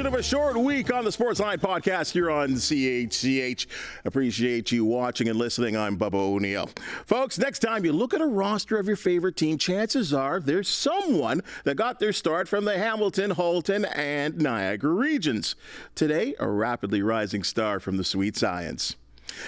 edition of A Short Week on the Sportsline Podcast here on CHCH. Appreciate you watching and listening. I'm Bubba O'Neill. Folks, next time you look at a roster of your favorite team, chances are there's someone that got their start from the Hamilton, Halton, and Niagara regions. Today, a rapidly rising star from the Sweet Science.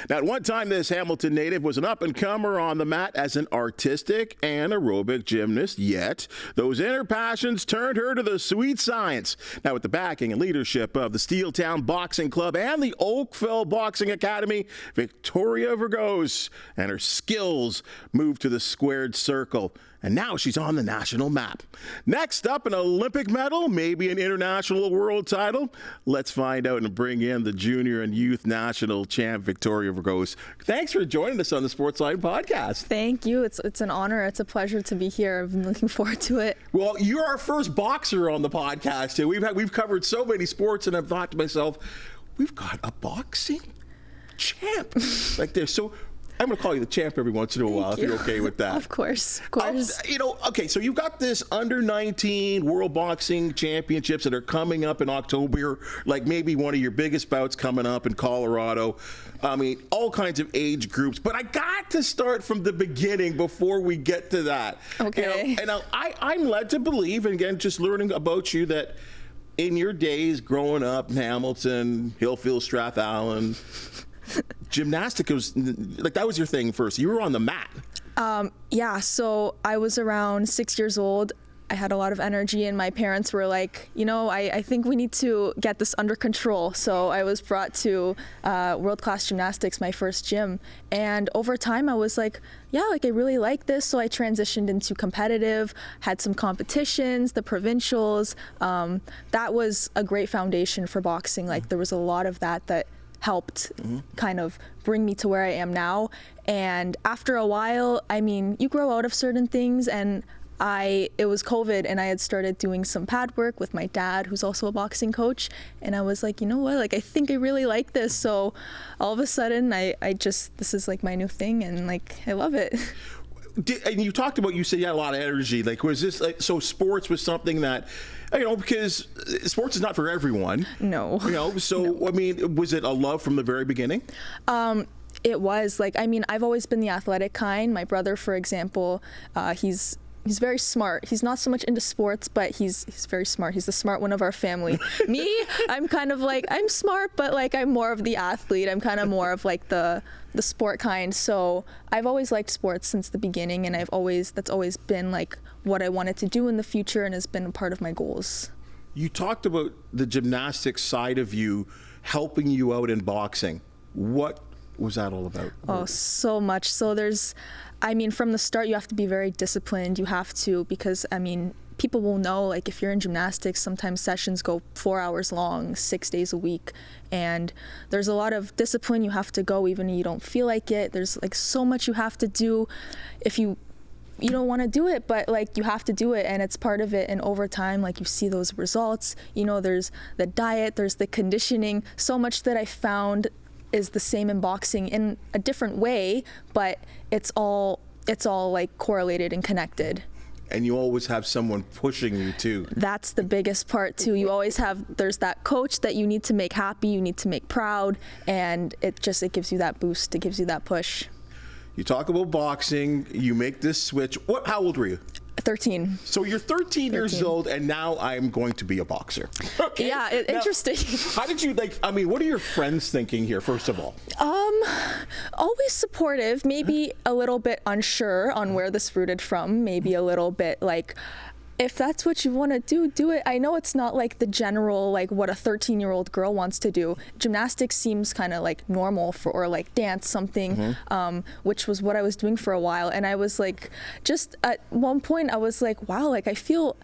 Now, at one time, this Hamilton native was an up-and-comer on the mat as an artistic and aerobic gymnast, yet those inner passions turned her to the Sweet Science. Now, with the backing and leadership of the Steeltown Boxing Club and the Oakville Boxing Academy, Victoria Vergos and her skills moved to the squared circle. And now she's on the national map. Next up, an Olympic medal, maybe an international world title. Let's find out and bring in the junior and youth national champ, Victoria Vergos. Thanks for joining us on the Sportsline Podcast. Thank you. It's an honor. It's a pleasure to be here. I've been looking forward to it. Well, you're our first boxer on the podcast too. We've covered so many sports, and I've thought to myself, we've got a boxing champ. Like there's so. I'm going to call you the champ every once in a while, if you're okay with that. Of course, of course. Okay, so you've got this under-19 World Boxing Championships that are coming up in October, like maybe one of your biggest bouts coming up in Colorado. I mean, all kinds of age groups. But I got to start from the beginning before we get to that. Okay. I'm led to believe, and again, just learning about you, that in your days growing up in Hamilton, Hillfield, Strathallan, gymnastics was like, that was your thing first. You were on the mat. Yeah, so I was around 6 years old. I had a lot of energy, and my parents were like, I think we need to get this under control. So I was brought to World Class Gymnastics, my first gym. And over time, I was like, I really like this. So I transitioned into competitive, had some competitions, the provincials. That was a great foundation for boxing. Like, there was a lot of that helped kind of bring me to where I am now. And after a while, you grow out of certain things, and it was COVID, and I had started doing some pad work with my dad, who's also a boxing coach. And I was like, you know what, I think I really like this. So all of a sudden this is like my new thing, and I love it. And you talked about, you said you had a lot of energy. Like, was this so sports was something that, because sports is not for everyone. No. So, no. Was it a love from the very beginning? It was. I've always been the athletic kind. My brother, for example, he's very smart. He's not so much into sports, but he's very smart. He's the smart one of our family. Me, I'm kind of I'm smart, but I'm more of the athlete. I'm kind of more of the sport kind. So I've always liked sports since the beginning, and that's always been what I wanted to do in the future, and has been a part of my goals. You talked about the gymnastics side of you helping you out in boxing. What was that all about? Oh, so much. So from the start, you have to be very disciplined. You have to, because people will know, if you're in gymnastics, sometimes sessions go 4 hours long, 6 days a week. And there's a lot of discipline. You have to go even if you don't feel like it. There's so much you have to do. If you don't want to do it, but you have to do it, and it's part of it. And over time, you see those results. There's the diet, there's the conditioning. So much that I found is the same in boxing in a different way, but it's all correlated and connected. And you always have someone pushing you too. That's the biggest part too. You always there's that coach that you need to make happy, you need to make proud, and it gives you that boost, it gives you that push. You talk about boxing, you make this switch. How old were you? 13. So you're 13 years old, and now I'm going to be a boxer. Okay. Yeah, interesting. How did you what are your friends thinking here, first of all? Always supportive, maybe a little bit unsure on where this rooted from, maybe a little bit if that's what you want to do, do it. I know it's not the general, what a 13-year-old girl wants to do. Gymnastics seems kind of normal or dance something, which was what I was doing for a while. And I was just at one point I was wow, I feel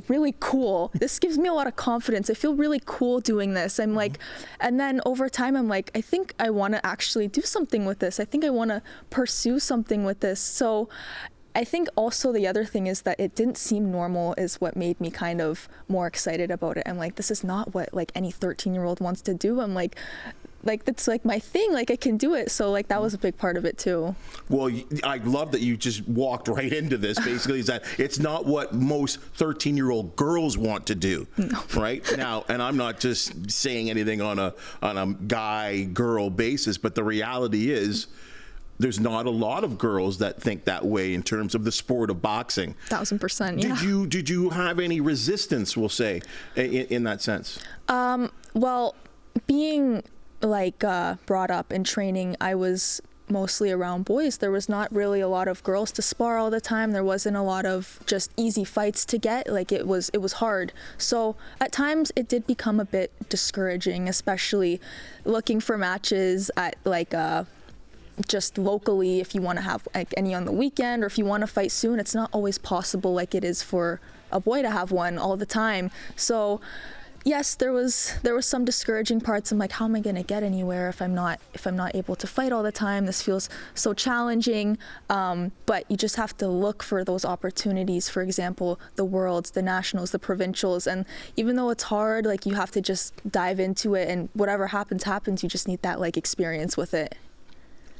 really cool. This gives me a lot of confidence. I feel really cool doing this. I'm and then over time I'm I think I want to actually do something with this. I think I want to pursue something with this. So I think also the other thing is that it didn't seem normal is what made me kind of more excited about it. I'm this is not what any 13-year-old wants to do. I'm like that's like my thing, like I can do it. So like that was a big part of it too. Well, I love that you just walked right into this. Basically, is that it's not what most 13-year-old girls want to do, right now. And I'm not just saying anything on a guy-girl basis, but the reality is, there's not a lot of girls that think that way in terms of the sport of boxing. 1000%. Yeah. Did you have any resistance, we'll say, in that sense? Well, being like brought up in training, I was mostly around boys. There was not really a lot of girls to spar all the time. There wasn't a lot of just easy fights to get. Like it was hard. So at times it did become a bit discouraging, especially looking for matches at like just locally. If you want to have like any on the weekend, or if you want to fight soon, it's not always possible like it is for a boy to have one all the time. So yes, there was some discouraging parts. I'm like, how am I going to get anywhere if I'm not able to fight all the time? This feels so challenging. But you just have to look for those opportunities. For example, the Worlds, the Nationals, the Provincials. And even though it's hard, like you have to just dive into it, and whatever happens. You just need that like experience with it.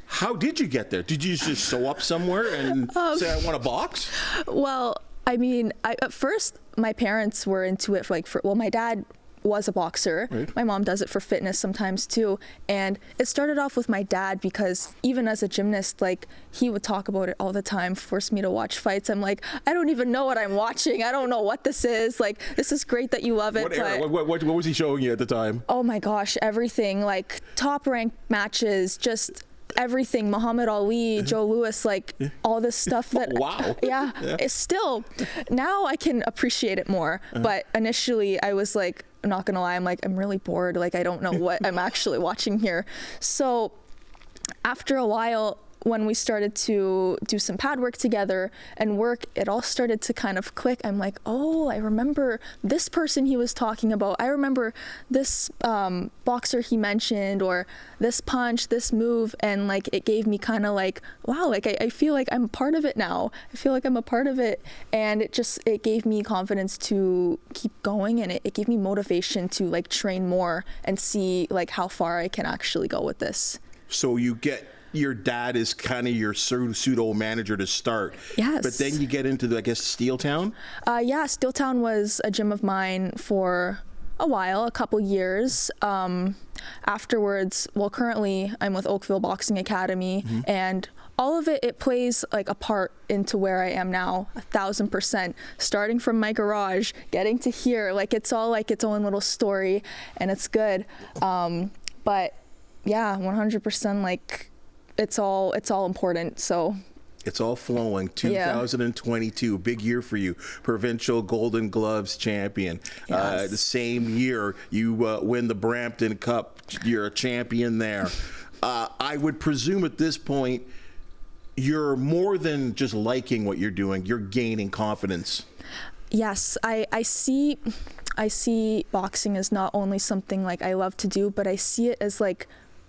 How did you get there? Did you just show up somewhere and say, I want to box? Well, I mean, at first my parents were into it well, my dad was a boxer. Right. My mom does it for fitness sometimes too. And it started off with my dad, because even as a gymnast, like he would talk about it all the time, force me to watch fights. I'm like, I don't even know what I'm watching. I don't know what this is. Like, this is great that you love it. What era? What was he showing you at the time? Oh my gosh, everything. Like top ranked matches, just everything. Muhammad Ali, Joe Louis, like all this stuff that wow. Yeah. It's still, now I can appreciate it more. But initially I was like, I'm not gonna lie, I'm really bored. Like I don't know what I'm actually watching here. So after a while, when we started to do some pad work together and work, it all started to kind of click. I'm like, oh, I remember this person he was talking about. I remember this boxer he mentioned, or this punch, this move. And like, it gave me kind of like, wow, like I feel like I'm a part of it now. I feel like I'm a part of it. And it gave me confidence to keep going. And it gave me motivation to like train more and see like how far I can actually go with this. So your dad is kind of your pseudo manager to start. Yes. But then you get into, I guess, Steeltown? Yeah, Steeltown was a gym of mine for a while, a couple years. Afterwards, well, currently I'm with Oakville Academy, and all of it plays like a part into where I am now, 1000%. Starting from my garage, getting to here, like it's all like its own little story, and it's good. But yeah, 100%, like it's all important. So it's all flowing. 2022, big year for you. Provincial Golden Gloves champion. Yes. The same year you win the Brampton Cup. You're a champion there. I would presume at this point you're more than just liking what you're doing. You're gaining confidence. Yes, I see boxing as not only something like I love to do, but I see it as like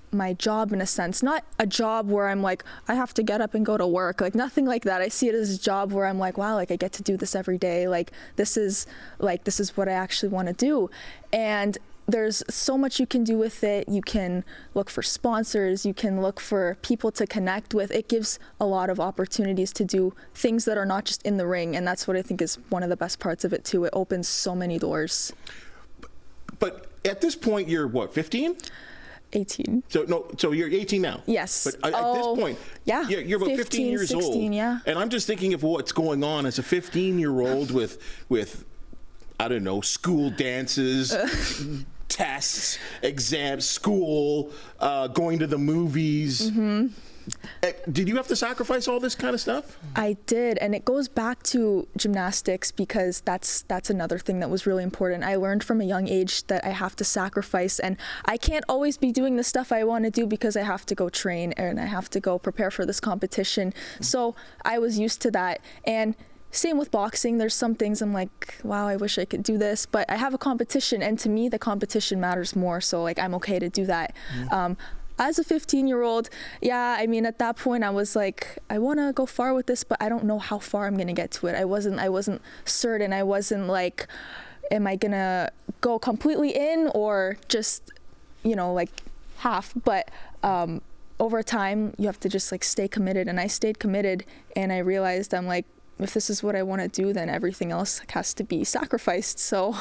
my job in a sense. Not a job where I'm like, I have to get up and go to work, like nothing like that. I see it as a job where I'm like, wow, like I get to do this every day. Like this is what I actually want to do. And there's so much you can do with it. You can look for sponsors, you can look for people to connect with. It gives a lot of opportunities to do things that are not just in the ring. And that's what I think is one of the best parts of it too. It opens so many doors. But at this point, you're what, 15? 18. So you're 18 now? Yes. But at this point, yeah, you're about 15 years 16, old. Yeah. And I'm just thinking of what's going on as a 15-year-old with I don't know, school dances, tests, exams, school, going to the movies. Did you have to sacrifice all this kind of stuff? I did, and it goes back to gymnastics, because that's another thing that was really important. I learned from a young age that I have to sacrifice, and I can't always be doing the stuff I want to do because I have to go train and I have to go prepare for this competition. So I was used to that. And same with boxing. There's some things I'm like, wow, I wish I could do this, but I have a competition, and to me the competition matters more, so like I'm okay to do that. As a 15-year-old, yeah, I mean, at that point I was like, I want to go far with this, but I don't know how far I'm going to get to it. I wasn't certain. I wasn't like, am I going to go completely in, or just, like half, but over time you have to just like stay committed, and I stayed committed, and I realized I'm like, if this is what I want to do, then everything else has to be sacrificed. So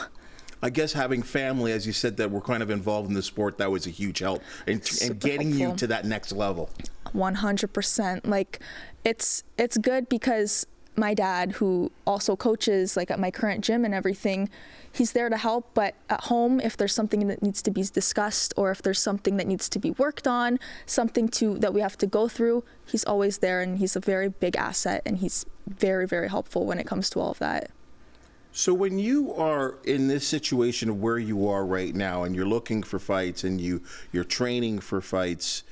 I guess having family, as you said, that were kind of involved in the sport, that was a huge help in getting helpful. you to that next level. 100%. Like it's good because my dad, who also coaches like at my current gym and everything, he's there to help. But at home, if there's something that needs to be discussed, or if there's something that needs to be worked on, something that we have to go through, he's always there, and he's a very big asset, and he's very, very helpful when it comes to all of that. So when you are in this situation of where you are right now, and you're looking for fights, and you're training for fights,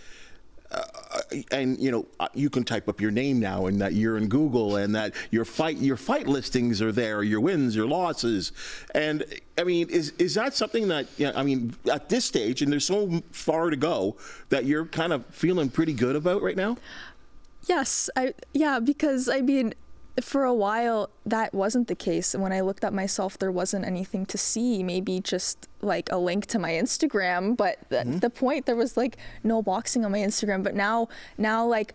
and you know, you can type up your name now, and that you're in Google, and that your fight listings are there, your wins, your losses, and I mean, is that something that, you know, I mean, at this stage, and there's so far to go, that you're kind of feeling pretty good about right now? Yes, because I mean, for a while that wasn't the case. And when I looked at myself, there wasn't anything to see, maybe just like a link to my Instagram, but the point, there was like no boxing on my Instagram. But now like,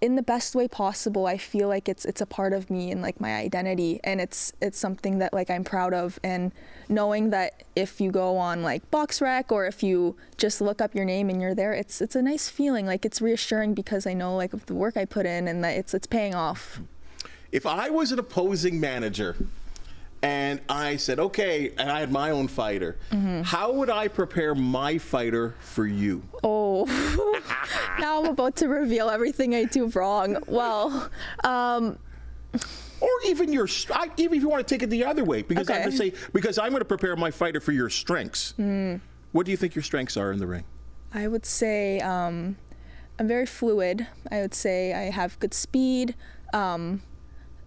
in the best way possible, I feel like it's a part of me and like my identity, and it's something that like I'm proud of. And knowing that if you go on like BoxRec, or if you just look up your name and you're there, it's a nice feeling. Like it's reassuring, because I know like of the work I put in, and that it's paying off. If I was an opposing manager and I said, okay, and I had my own fighter, how would I prepare my fighter for you? Oh, now I'm about to reveal everything I do wrong. Well, or even even if you want to take it the other way, because Okay. I'm going to say, because I'm going to prepare my fighter for your strengths. What do you think your strengths are in the ring? I would say I'm very fluid. I would say I have good speed.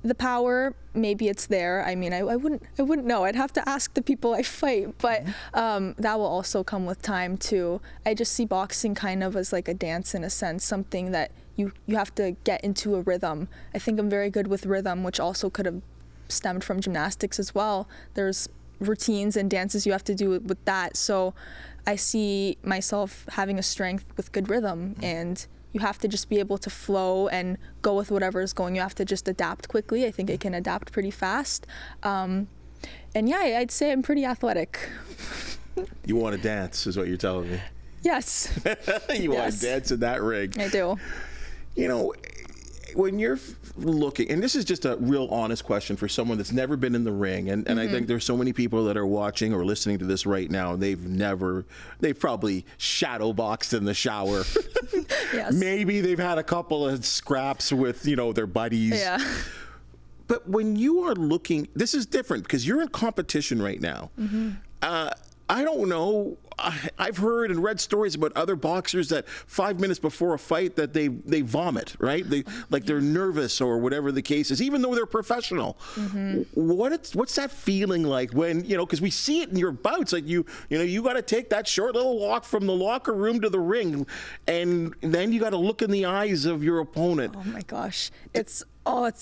The power, maybe it's there. I mean, I wouldn't know. I'd have to ask the people I fight, but that will also come with time too. I just see boxing kind of as like a dance in a sense, something that you have to get into a rhythm. I think I'm very good with rhythm, which also could have stemmed from gymnastics as well. There's routines and dances you have to do with that. So I see myself having a strength with good rhythm, and you have to just be able to flow and go with whatever is going. You have to just adapt quickly. I think I can adapt pretty fast. And yeah, I'd say I'm pretty athletic. You want to dance, is what you're telling me. Yes. You want to dance in that ring. I do. You know, when you're looking, and this is just a real honest question for someone that's never been in the ring, and I think there's so many people that are watching or listening to this right now, and they've probably shadow boxed in the shower. Yes. Maybe they've had a couple of scraps with, you know, their buddies. Yeah. But when you are looking, this is different because you're in competition right now. I don't know. I've heard and read stories about other boxers that 5 minutes before a fight that they vomit, right? They're nervous or whatever the case is, even though they're professional. What's that feeling like when, you know, because we see it in your bouts, like you got to take that short little walk from the locker room to the ring, and then you got to look in the eyes of your opponent. Oh my gosh. It's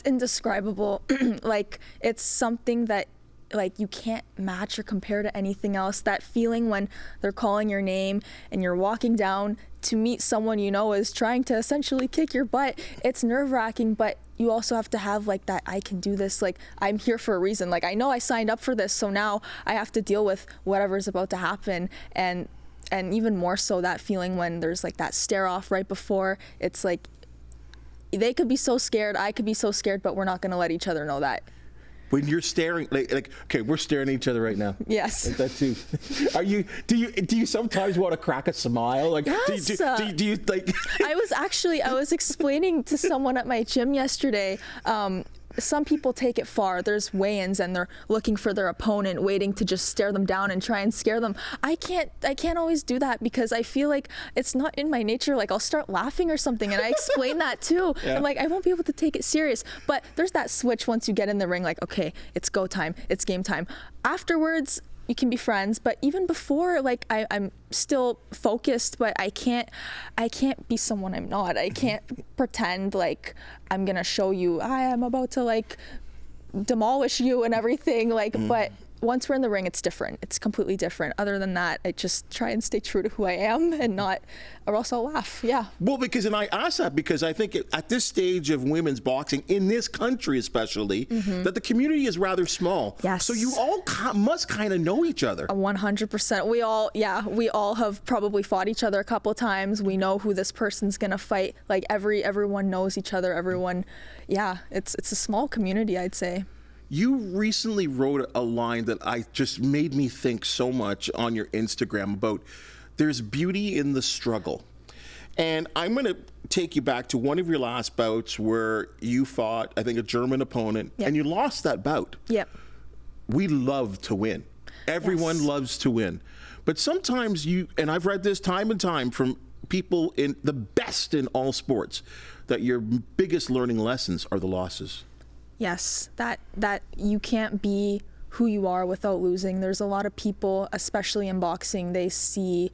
indescribable. Like, it's something that like you can't match or compare to anything else. That feeling when they're calling your name and you're walking down to meet someone you know is trying to essentially kick your butt. It's nerve-wracking, but you also have to have like that, I can do this, like I'm here for a reason. Like I know I signed up for this, so now I have to deal with whatever's about to happen. And even more so that feeling when there's like that stare off right before. It's like they could be so scared, I could be so scared, but we're not going to let each other know that. When you're staring, like, okay, we're staring at each other right now. Yes. Like that too. Do you sometimes want to crack a smile? Like, yes. do you like? I was explaining to someone at my gym yesterday. Some people take it far. There's weigh-ins and they're looking for their opponent, waiting to just stare them down and try and scare them. I can't always do that because I feel like it's not in my nature. Like I'll start laughing or something, and I explain that too. Yeah. I'm like, I won't be able to take it serious. But there's that switch once you get in the ring, like, okay, it's go time, it's game time. Afterwards, you can be friends, but even before, like I'm still focused, but I can't be someone I'm not. I can't pretend like I'm gonna show you I'm about to like demolish you and everything, like, but once we're in the ring, it's different. It's completely different. Other than that, I just try and stay true to who I am and not, or else I'll laugh. Yeah. Well, and I ask that because I think at this stage of women's boxing, in this country especially, that the community is rather small. Yes. So you all must kind of know each other. 100%. We all have probably fought each other a couple times. We know who this person's gonna fight. Like everyone knows each other. Everyone, it's a small community, I'd say. You recently wrote a line that I just made me think so much on your Instagram about there's beauty in the struggle. And I'm going to take you back to one of your last bouts where you fought, I think, a German opponent, and you lost that bout. Yep. We love to win. Everyone loves to win. But sometimes and I've read this time and time from people in the best in all sports, that your biggest learning lessons are the losses. Yes, that you can't be who you are without losing. There's a lot of people, especially in boxing, they see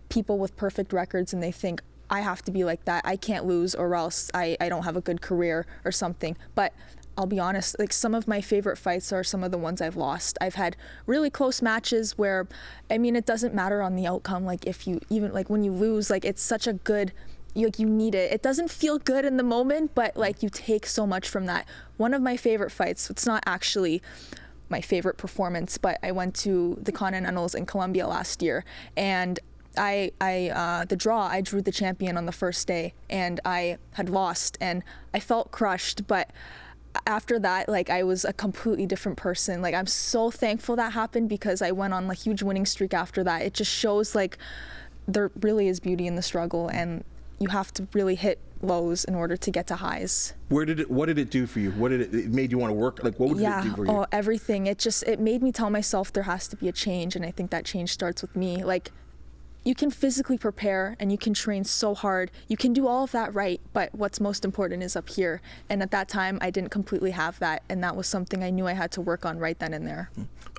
people with perfect records and they think, I have to be like that. I can't lose or else I don't have a good career or something. But I'll be honest, like some of my favorite fights are some of the ones I've lost. I've had really close matches where, I mean, it doesn't matter on the outcome. Like when you lose, like it's such a good, you need it. It doesn't feel good in the moment, but like you take so much from that. One of my favorite fights, it's not actually my favorite performance, but I went to the Continentals in Colombia last year, and the draw, I drew the champion on the first day, and I had lost, and I felt crushed, but after that, like I was a completely different person. Like I'm so thankful that happened because I went on a huge winning streak after that. It just shows like there really is beauty in the struggle, and you have to really hit lows in order to get to highs. What did it do for you? It made you want to work? Like what did it do for you? Everything. It made me tell myself there has to be a change, and I think that change starts with me. Like you can physically prepare and you can train so hard. You can do all of that right, but what's most important is up here. And at that time, I didn't completely have that, and that was something I knew I had to work on right then and there.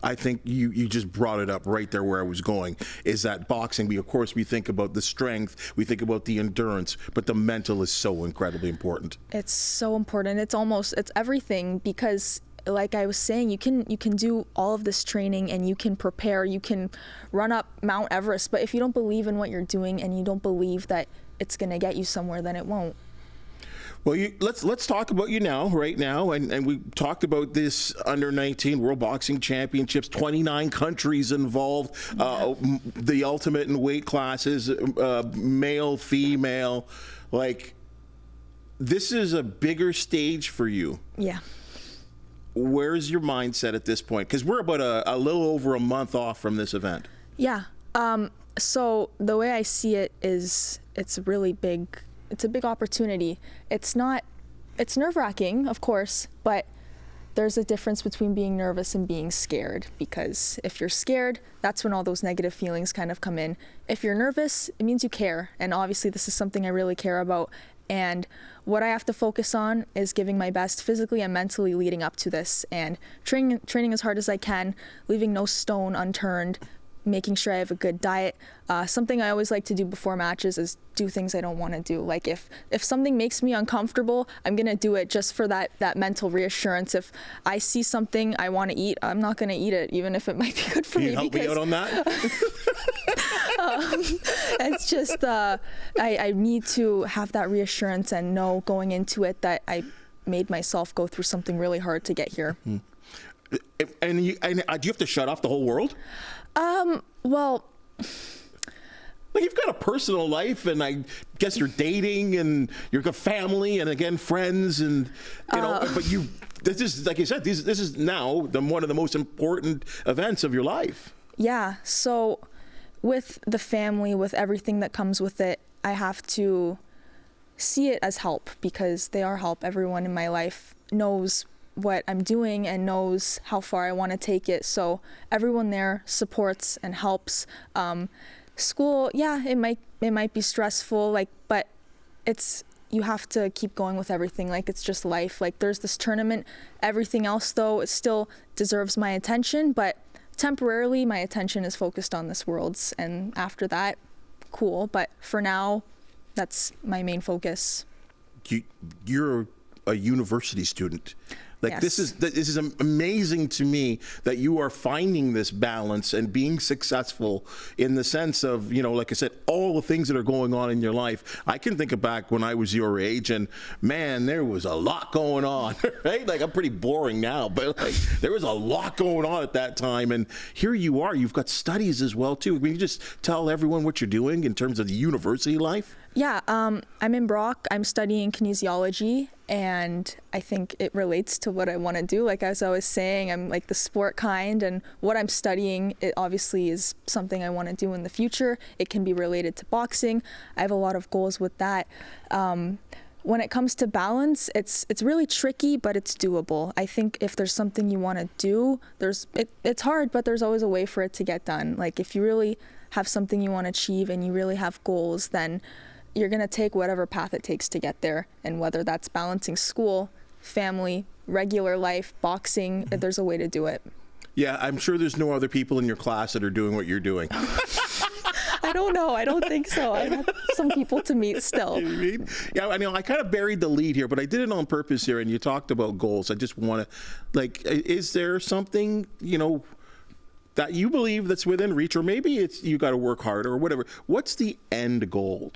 I think you just brought it up right there where I was going, is that boxing, we think about the strength, we think about the endurance, but the mental is so incredibly important. It's so important. It's everything, because like I was saying, you can do all of this training and you can prepare, you can run up Mount Everest, but if you don't believe in what you're doing and you don't believe that it's going to get you somewhere, then it won't. Well, let's talk about you right now, and we talked about this under-19 World Boxing Championships, 29 countries involved, the ultimate in weight classes, male, female, like this is a bigger stage for you. Yeah. Where's your mindset at this point? Because we're about a little over a month off from this event. Yeah. So the way I see it is it's really big. It's a big opportunity. It's nerve-wracking, of course, but there's a difference between being nervous and being scared, because if you're scared, that's when all those negative feelings kind of come in. If you're nervous, it means you care. And obviously this is something I really care about. And what I have to focus on is giving my best physically and mentally leading up to this, and training as hard as I can, leaving no stone unturned, making sure I have a good diet. Something I always like to do before matches is do things I don't want to do. Like if something makes me uncomfortable, I'm going to do it just for that mental reassurance. If I see something I want to eat, I'm not going to eat it, even if it might be good for me. Can you help me out on that? It's just, I need to have that reassurance and know going into it that I made myself go through something really hard to get here. And do you have to shut off the whole world? Well, like you've got a personal life, and I guess you're dating, and you've got family, and again friends, and but this is, like you said, this is now one of the most important events of your life. Yeah. So with the family, with everything that comes with it, I have to see it as help, because they are help. Everyone in my life knows what I'm doing and knows how far I want to take it. So everyone there supports and helps. School, yeah, it might be stressful, but you have to keep going with everything. Like it's just life. Like there's this tournament. Everything else though, it still deserves my attention, but temporarily my attention is focused on this Worlds, and after that, cool. But for now, that's my main focus. You're a university student. Like this is amazing to me that you are finding this balance and being successful in the sense of, like I said, all the things that are going on in your life. I can think back when I was your age, and man, there was a lot going on, right? Like I'm pretty boring now, but like there was a lot going on at that time. And here you are, you've got studies as well too. Can you just tell everyone what you're doing in terms of the university life? Yeah, I'm in Brock. I'm studying kinesiology, and I think it relates to what I want to do. Like as I was saying, I'm like the sport kind, and what I'm studying, it obviously is something I want to do in the future. It can be related to boxing. I have a lot of goals with that. When it comes to balance, it's really tricky, but it's doable. I think if there's something you want to do, it's hard, but there's always a way for it to get done. Like if you really have something you want to achieve and you really have goals, then you're going to take whatever path it takes to get there. And whether that's balancing school, family, regular life, boxing, there's a way to do it. Yeah, I'm sure there's no other people in your class that are doing what you're doing. I don't know. I don't think so. I have some people to meet still. Yeah, I know I kind of buried the lead here, but I did it on purpose here. And you talked about goals. I just want to, is there something, that you believe that's within reach, or maybe it's you got to work harder or whatever? What's the end goal?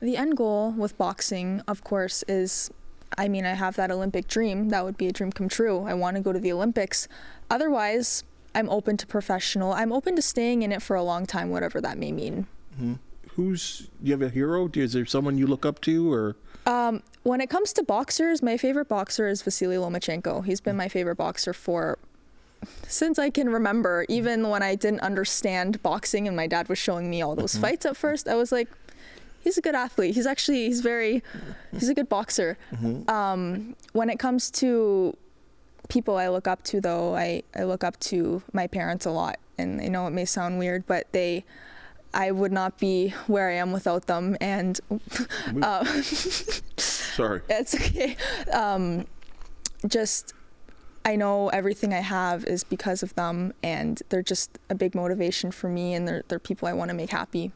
The end goal with boxing, of course, is, I have that Olympic dream. That would be a dream come true. I want to go to the Olympics. Otherwise, I'm open to professional. I'm open to staying in it for a long time, whatever that may mean. Mm-hmm. Do you have a hero? Is there someone you look up to, or? When it comes to boxers, my favorite boxer is Vasily Lomachenko. He's been my favorite boxer since I can remember. Even when I didn't understand boxing and my dad was showing me all those fights at first, I was like, he's a good athlete. He's a good boxer. When it comes to people I look up to, though, I look up to my parents a lot. And I know it may sound weird, but I would not be where I am without them. And sorry. It's okay. I know everything I have is because of them, and they're just a big motivation for me, and they're people I want to make happy.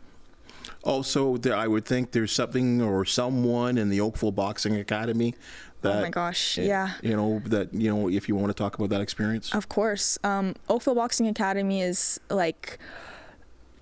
Also, I would think there's something or someone in the Oakville Boxing Academy that, oh my gosh, yeah. If you want to talk about that experience. Of course. Oakville Boxing Academy is like,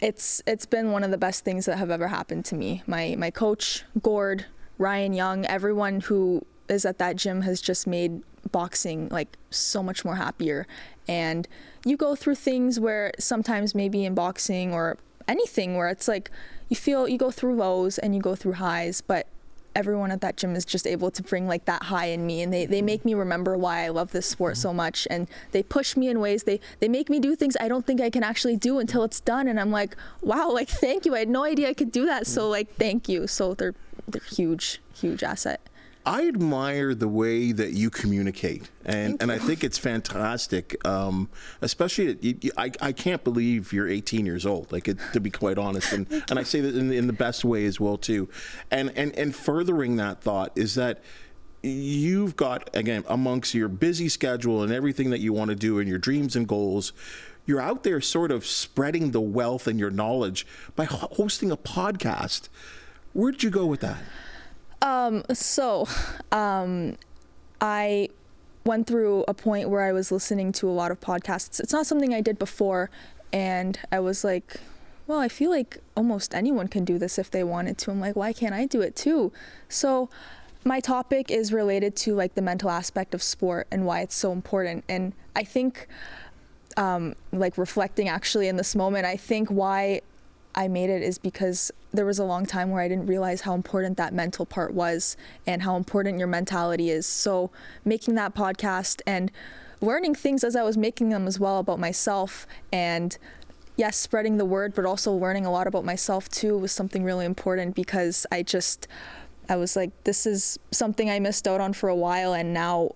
it's been one of the best things that have ever happened to me. My coach, Gord, Ryan Young, everyone who is at that gym has just made boxing like so much more happier. And you go through things where sometimes maybe in boxing or anything where it's like you go through lows and you go through highs, but everyone at that gym is just able to bring like that high in me, and they make me remember why I love this sport so much, and they push me in ways, they make me do things I don't think I can actually do until it's done, and I'm like, wow, like thank you, I had no idea I could do that, so like thank you. So they're huge asset. I admire the way that you communicate, and I think it's fantastic. Especially, I can't believe you're 18 years old. To be quite honest, and I say that in the best way as well too. And furthering that thought is that you've got, again, amongst your busy schedule and everything that you want to do and your dreams and goals, you're out there sort of spreading the wealth and your knowledge by hosting a podcast. Where'd you go with that? I went through a point where I was listening to a lot of podcasts. It's not something I did before, and I was like, well, I feel like almost anyone can do this if they wanted to. I'm like, why can't I do it too? So my topic is related to like the mental aspect of sport and why it's so important. And I think, like reflecting actually in this moment, I think why I made it is because there was a long time where I didn't realize how important that mental part was and how important your mentality is. So making that podcast and learning things as I was making them as well about myself, and yes, spreading the word, but also learning a lot about myself too was something really important, because I was like, this is something I missed out on for a while, and now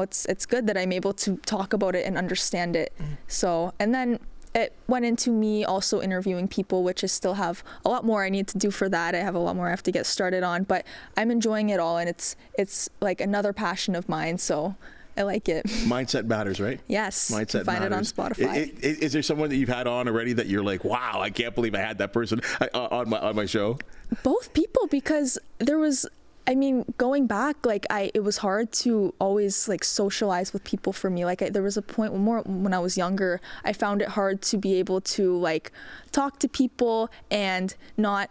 it's good that I'm able to talk about it and understand it. So, and then it went into me also interviewing people, which I still have a lot more I need to do for that. I have a lot more I have to get started on, but I'm enjoying it all, and it's like another passion of mine, so I like it. Mindset matters, right? Yes. Mindset find matters. it on Spotify. Is there someone that you've had on already that you're like, wow, I can't believe I had that person on my show? Both people, because I mean, going back, like it was hard to always like socialize with people for me. Like there was a point when I was younger, I found it hard to be able to like talk to people and not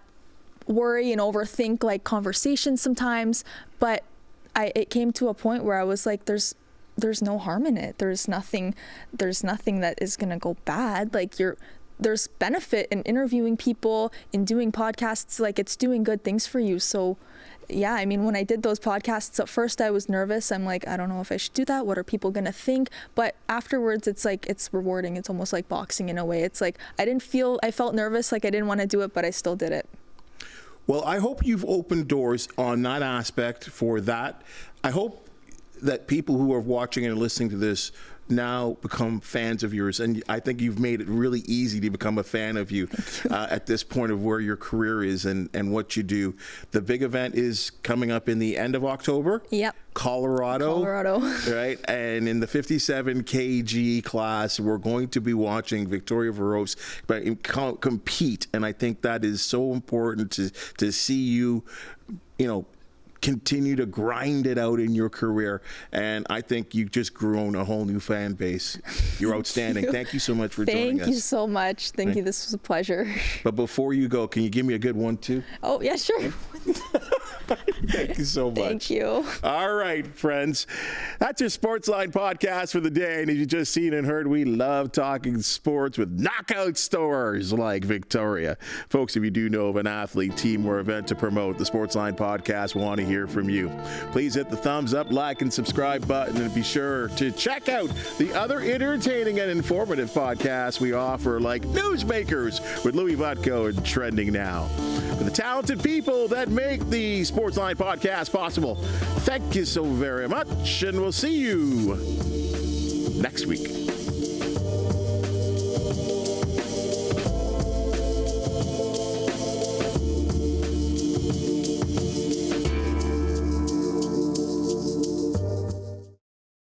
worry and overthink like conversations sometimes. But it came to a point where I was like, there's no harm in it. There's nothing that is gonna go bad. Like there's benefit in interviewing people, in doing podcasts. Like it's doing good things for you. So yeah, I mean, when I did those podcasts, at first I was nervous. I'm like, I don't know if I should do that. What are people gonna think? But afterwards, it's like, it's rewarding. It's almost like boxing in a way. It's like, I felt nervous, like I didn't want to do it, but I still did it. Well, I hope you've opened doors on that aspect for that. I hope that people who are watching and listening to this now become fans of yours, and I think you've made it really easy to become a fan of you at this point of where your career is and what you do. The big event is coming up in the end of October. Yep. Colorado. Right? And in the 57 kg class, we're going to be watching Victoria Vergos compete, and I think that is so important to see you, continue to grind it out in your career, and I think you've just grown a whole new fan base. You're outstanding. Thank you so much for joining us. Thank you so much. Thank you. This was a pleasure. But before you go, can you give me a good 1-2? Oh, yeah, sure. Thank you so much. Thank you. All right, friends. That's your Sportsline podcast for the day. And as you just seen and heard, we love talking sports with knockout stars like Victoria. Folks, if you do know of an athlete, team, or event to promote, the Sportsline podcast want to hear from you. Please hit the thumbs up, like, and subscribe button, and be sure to check out the other entertaining and informative podcasts we offer, like Newsmakers with Louis Butko and Trending Now. For the talented people that make the Sportsline podcast possible, thank you so very much, and we'll see you next week.